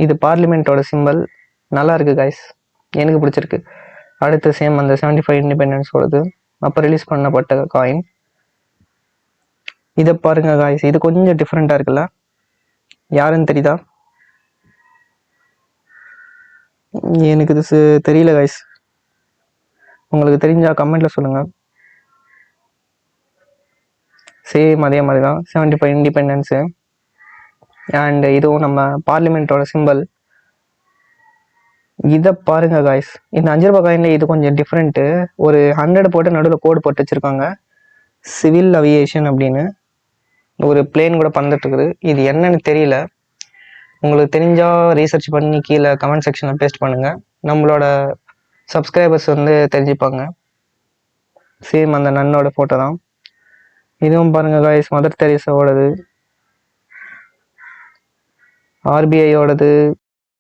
இது பார்லிமெண்ட்டோட சிம்பல். நல்லா இருக்குது காய்ஸ், எனக்கு பிடிச்சிருக்கு. அடுத்து சேம் அந்த 75 இண்டிபெண்டன்ஸோடது அப்போ ரிலீஸ் பண்ணப்பட்ட காயின். இதை பாருங்க காய்ஸ், இது கொஞ்சம் டிஃப்ரெண்ட்டாக இருக்குல்ல, யாருன்னு தெரியுதா? எனக்கு இது தெரியல காய்ஸ், உங்களுக்கு தெரிஞ்சா கமெண்ட்டில் சொல்லுங்கள். சேம் அதே மாதிரி தான் 75 இண்டிபெண்டன்ஸு. அண்ட் இதுவும் நம்ம பார்லிமெண்ட்டோட சிம்பல். இதை பாருங்க காய்ஸ், இந்த 5 ரூபாய் காயினில் இது கொஞ்சம் டிஃப்ரெண்ட்டு. ஒரு 100 போட்டு நடுவில் கோடு போட்டு வச்சுருக்காங்க, சிவில் அவியேஷன் அப்படின்னு. ஒரு பிளேன் கூட பறந்துட்டுருக்குது. இது என்னன்னு தெரியல, உங்களுக்கு தெரிஞ்சால் ரீசர்ச் பண்ணி கீழே கமெண்ட் செக்ஷனில் பேஸ்ட் பண்ணுங்கள். நம்மளோட சப்ஸ்கிரைபர்ஸ் தெரிஞ்சுப்பாங்க. சேம் அந்த நன்னோட ஃபோட்டோ தான். இதுவும் பாருங்கள் காய்ஸ், மதர் தெரேசாவோடது, ஆர்பிஐயோடது,